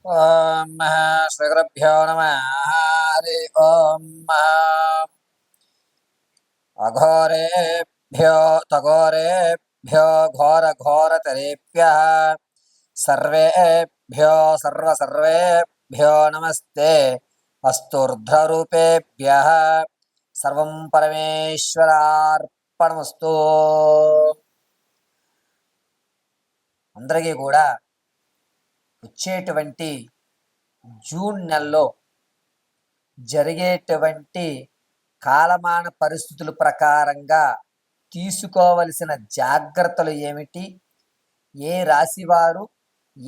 ఓం శ్రీగురుభ్యో నమః. హరి ఓం. అఘోరేభ్యో తఘోరేభ్యో ఘోరఘోరతరేభ్యః సర్వేభ్యో సర్వేభ్యో నమస్తే వస్తూర్ధ్వరూపేభ్యః సర్వం పరమేశ్వరార్పణమస్తు. అందరికీ కూడా వచ్చేటువంటి జూన్ నెలలో జరిగేటువంటి కాలమాన పరిస్థితుల ప్రకారంగా తీసుకోవలసిన జాగ్రత్తలు ఏమిటి, ఏ రాశివారు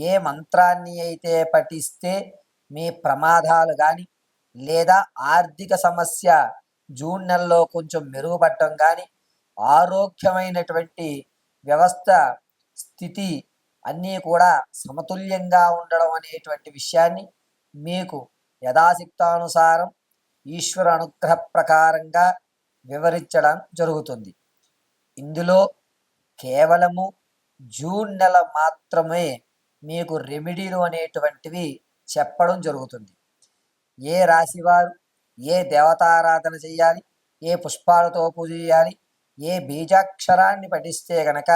ఏ మంత్రాన్ని అయితే పఠిస్తే మీ ప్రమాదాలు కానీ లేదా ఆర్థిక సమస్య జూన్ నెలలో కొంచెం మెరుగుపడటం కానీ ఆరోగ్యమైనటువంటి వ్యవస్థ స్థితి అన్నీ కూడా సమతుల్యంగా ఉండడం అనేటువంటి విషయాన్ని మీకు యథాశక్తానుసారం ఈశ్వర అనుగ్రహ ప్రకారంగా వివరించడం జరుగుతుంది. ఇందులో కేవలము జూన్ నెల మాత్రమే మీకు రెమెడీలు అనేటువంటివి చెప్పడం జరుగుతుంది. ఏ రాశివారు ఏ దేవతారాధన చేయాలి, ఏ పుష్పాలతో పూజ చేయాలి, ఏ బీజాక్షరాన్ని పఠిస్తే గనక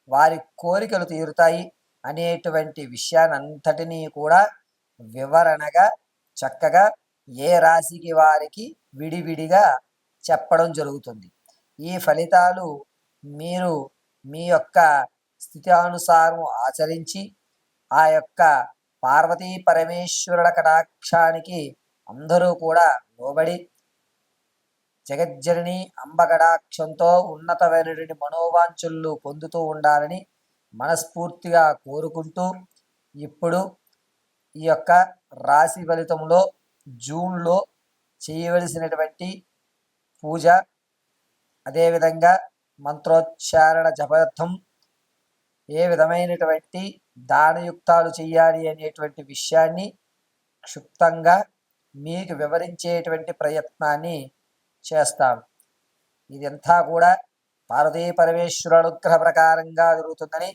వారి కోరికలు తీరుతాయి అనేటువంటి విషయాన్నంతటినీ కూడా వివరణగా చక్కగా ఏ రాశికి వారికి విడివిడిగా చెప్పడం జరుగుతుంది. ఈ ఫలితాలు మీరు మీ యొక్క స్థితానుసారం ఆచరించి ఆ యొక్క పార్వతీ పరమేశ్వరుల కటాక్షానికి అందరూ కూడా లోబడి జగజ్జనని అంబ కటాక్షంతో ఉన్నతమైనటువంటి మనోవాంఛలు పొందుతూ ఉండాలని మనస్ఫూర్తిగా కోరుకుంటూ, ఇప్పుడు ఈ యొక్క రాశి ఫలితంలో జూన్లో చేయవలసినటువంటి పూజ, అదేవిధంగా మంత్రోచ్చారణ జపార్థం ఏ విధమైనటువంటి దానయుక్తాలు చేయాలి అనేటువంటి విషయాన్ని క్షుప్తంగా మీకు వివరించేటువంటి ప్రయత్నాన్ని చేస్తాను. ఇదంతా కూడా పార్వతీ పరమేశ్వర అనుగ్రహ ప్రకారంగా జరుగుతుందని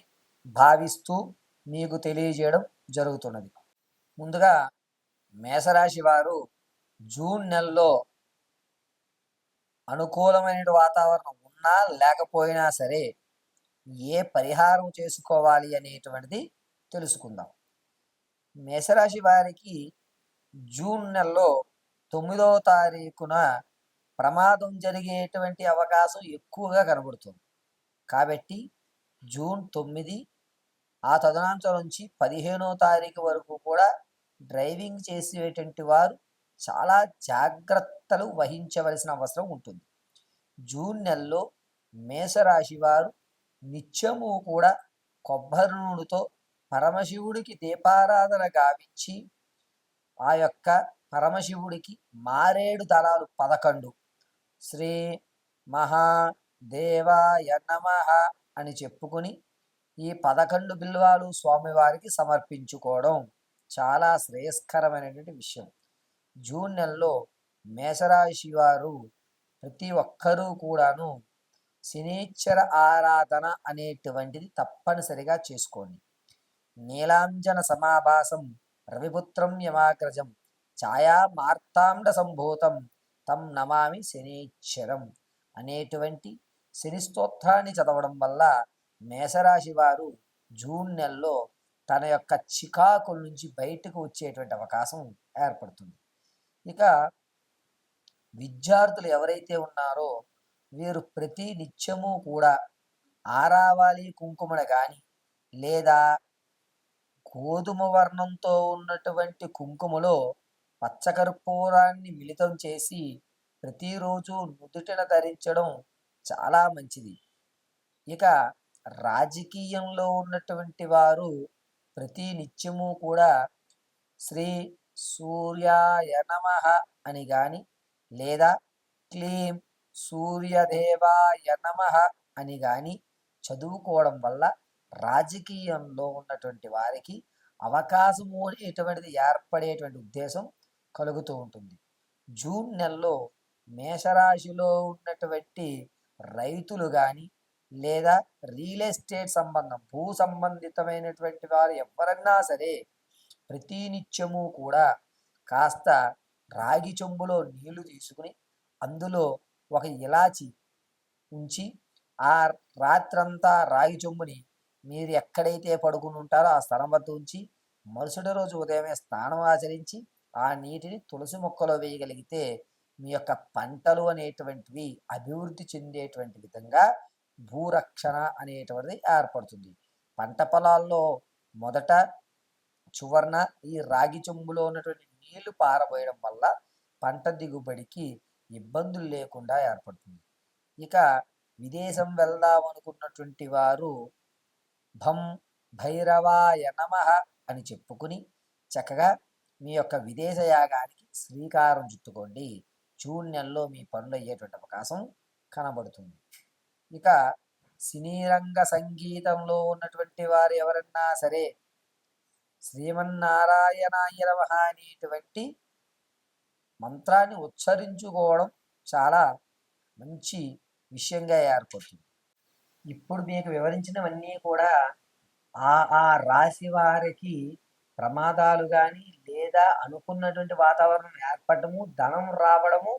భావిస్తూ మీకు తెలియజేయడం జరుగుతున్నది. ముందుగా మేషరాశి వారు జూన్ నెలలో అనుకూలమైన వాతావరణం ఉన్నా లేకపోయినా సరే ఏ పరిహారం చేసుకోవాలి అనేటువంటిది తెలుసుకుందాం. మేషరాశి వారికి జూన్ నెలలో 9వ తారీఖున ప్రమాదం జరిగేటువంటి అవకాశం ఎక్కువగా కనబడుతుంది. కాబట్టి జూన్ 9 ఆ తదనంతరం నుంచి 15వ తారీఖు వరకు కూడా డ్రైవింగ్ చేసేటువంటి వారు చాలా జాగ్రత్తలు వహించవలసిన అవసరం ఉంటుంది. జూన్ నెలలో మేషరాశి వారు నిత్యము కూడా కొబ్బరి నూనెతో పరమశివుడికి దీపారాధన గావించి ఆ యొక్క పరమశివుడికి మారేడు దళాలు 11 శ్రీ మహాదేవాయ నమః అని చెప్పుకొని ఈ 11 బిల్వాలు స్వామివారికి సమర్పించుకోవడం చాలా శ్రేయస్కరమైనటువంటి విషయం. జూన్ నెలలో మేషరాశి వారు ప్రతి ఒక్కరూ కూడాను శనీశ్వర ఆరాధన అనేటువంటిది తప్పనిసరిగా చేసుకోండి. నీలాంజన సమాభాసం రవిపుత్రం యమాగ్రజం ఛాయా మార్తాండ సంభూతం తం నమామి శనీశ్వరం అనేటువంటి శని స్తోత్రాన్ని చదవడం వల్ల మేషరాశి వారు జూన్ నెలలో తన యొక్క చికాకుల నుంచి బయటకు వచ్చేటువంటి అవకాశం ఏర్పడుతుంది. ఇక విద్యార్థులు ఎవరైతే ఉన్నారో వీరు ప్రతి నిత్యము కూడా ఆరావాలి కుంకుమను కానీ లేదా గోధుమ వర్ణంతో ఉన్నటువంటి కుంకుమలో పచ్చకర్పూరాన్ని మిళితం చేసి ప్రతిరోజు నుదుటిన ధరించడం చాలా మంచిది. ఇక రాజకీయంలో ఉన్నటువంటి వారు ప్రతి నిత్యము కూడా శ్రీ సూర్యాయ నమః అని కానీ లేదా క్లీం సూర్యదేవాయ నమః అని కానీ చదువుకోవడం వల్ల రాజకీయంలో ఉన్నటువంటి వారికి అవకాశము అనేటువంటిది ఏర్పడేటువంటి ఉద్దేశం కలుగుతూ ఉంటుంది. జూన్ నెలలో మేషరాశిలో ఉన్నటువంటి రైతులు కానీ లేదా రియల్ ఎస్టేట్ సంబంధం భూ సంబంధితమైనటువంటి వారు ఎవరన్నా సరే ప్రతి నిత్యము కూడా కాస్త రాగి చెంబులో నీళ్లు తీసుకుని అందులో ఒక ఇలాచి ఉంచి ఆ రాత్రంతా రాగి చెంబుని మీరు ఎక్కడైతే పడుకుని ఉంటారో ఆ స్థలం వద్ద ఉంచి మరుసటి రోజు ఉదయమే స్నానం ఆచరించి ఆ నీటిని తులసి మొక్కలో వేయగలిగితే మీ యొక్క పంటలు అనేటువంటివి అభివృద్ధి చెందేటువంటి విధంగా భూరక్షణ అనేటువంటిది ఏర్పడుతుంది. పంట పొలాల్లో మొదట చివరన ఈ రాగి చెంబులో ఉన్నటువంటి నీళ్లు పారబోయడం వల్ల పంట దిగుబడికి ఇబ్బందులు లేకుండా ఏర్పడుతుంది. ఇక విదేశం వెళ్దాం అనుకున్నటువంటి వారు భం భైరవాయ నమః అని చెప్పుకుని చక్కగా మీ యొక్క విదేశ యాగానికి శ్రీకారం చుట్టుకోండి. జూన్ నెలలో మీ పనులు అయ్యేటువంటి అవకాశం కనబడుతుంది. ఇక సినీ రంగ సంగీతంలో ఉన్నటువంటి వారు ఎవరన్నా సరే శ్రీమన్నారాయణాయ నమః అనేటువంటి మంత్రాన్ని ఉచ్చరించుకోవడం చాలా మంచి విషయంగా ఏర్పడుతుంది. ఇప్పుడు మీకు వివరించినవన్నీ కూడా ఆ ఆ రాశి వారికి ప్రమాదాలు కానీ లేదా అనుకున్నటువంటి వాతావరణం ఏర్పడము, ధనం రావడము,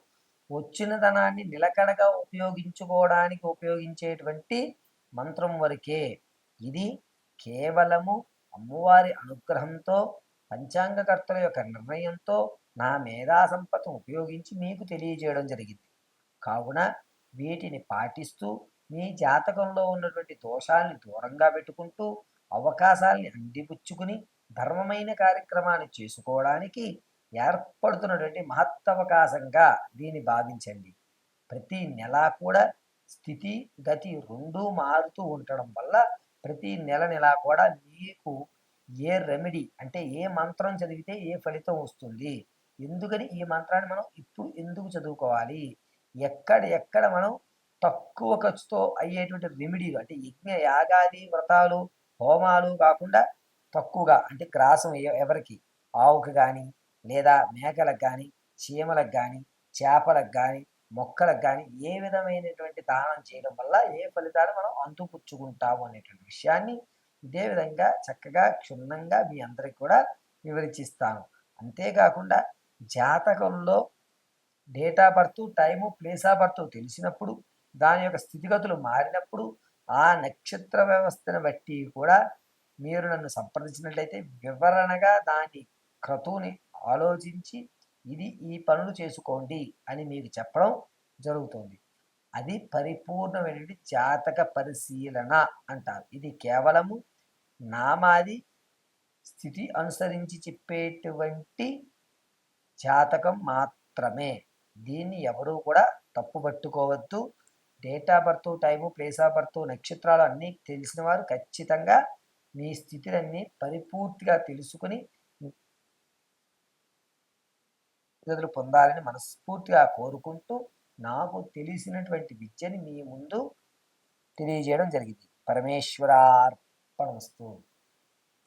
వచ్చిన ధనాన్ని నిలకడగా ఉపయోగించుకోవడానికి ఉపయోగించేటువంటి మంత్రం వరకే. ఇది కేవలము అమ్మవారి అనుగ్రహంతో పంచాంగకర్తల యొక్క నిర్ణయంతో నా మేధా సంపత్తిని ఉపయోగించి మీకు తెలియజేయడం జరిగింది. కావున వీటిని పాటిస్తూ మీ జాతకంలో ఉన్నటువంటి దోషాల్ని దూరంగా పెట్టుకుంటూ అవకాశాల్ని అందిపుచ్చుకుని ధర్మమైన కార్యక్రమాన్ని చేసుకోవడానికి ఏర్పడుతున్నటువంటి మహత్తవకాశంగా దీన్ని భావించండి. ప్రతి నెల కూడా స్థితి గతి రెండూ మారుతూ ఉండడం వల్ల ప్రతి నెల కూడా మీకు ఏ రెమెడీ అంటే ఏ మంత్రం చదివితే ఏ ఫలితం వస్తుంది, ఎందుకని ఈ మంత్రాన్ని మనం ఇప్పుడు ఎందుకు చదువుకోవాలి, ఎక్కడ మనం తక్కువ ఖర్చుతో అయ్యేటువంటి రెమెడీలు అంటే యజ్ఞ యాగాది వ్రతాలు హోమాలు కాకుండా తక్కువగా అంటే గ్రాసం ఎవరికి ఆవుకు కానీ లేదా మేకలకు కానీ చీమలకు కానీ చేపలకు కానీ మొక్కలకు కానీ ఏ విధమైనటువంటి దానం చేయడం వల్ల ఏ ఫలితాలు మనం అంతుపుచ్చుకుంటాము అనేటువంటి విషయాన్ని ఇదే విధంగా చక్కగా క్షుణ్ణంగా మీ అందరికి కూడా వివరించిస్తాను. అంతేకాకుండా జాతకంలో date of birth time place of birth తెలిసినప్పుడు దాని యొక్క స్థితిగతులు మారినప్పుడు ఆ నక్షత్ర వ్యవస్థను బట్టి కూడా మీరు నన్ను సంప్రదించినట్లయితే వివరణగా దాని క్రతువుని ఆలోచించి ఇది ఈ పనులు చేసుకోండి అని మీకు చెప్పడం జరుగుతుంది. అది పరిపూర్ణమైనటువంటి జాతక పరిశీలన అంటారు. ఇది కేవలము నామాది స్థితి అనుసరించి చెప్పేటువంటి జాతకం మాత్రమే. దీన్ని ఎవరూ కూడా తప్పుపట్టుకోవద్దు. Date of birth time place of birth నక్షత్రాలు అన్నీ తెలిసిన వారు ఖచ్చితంగా మీ స్థితిలన్నీ పరిపూర్తిగా తెలుసుకుని పొందాలని మనస్ఫూర్తిగా కోరుకుంటూ నాకు తెలిసినటువంటి విద్యని మీ ముందు తెలియజేయడం జరిగింది. పరమేశ్వరార్పణమస్తు.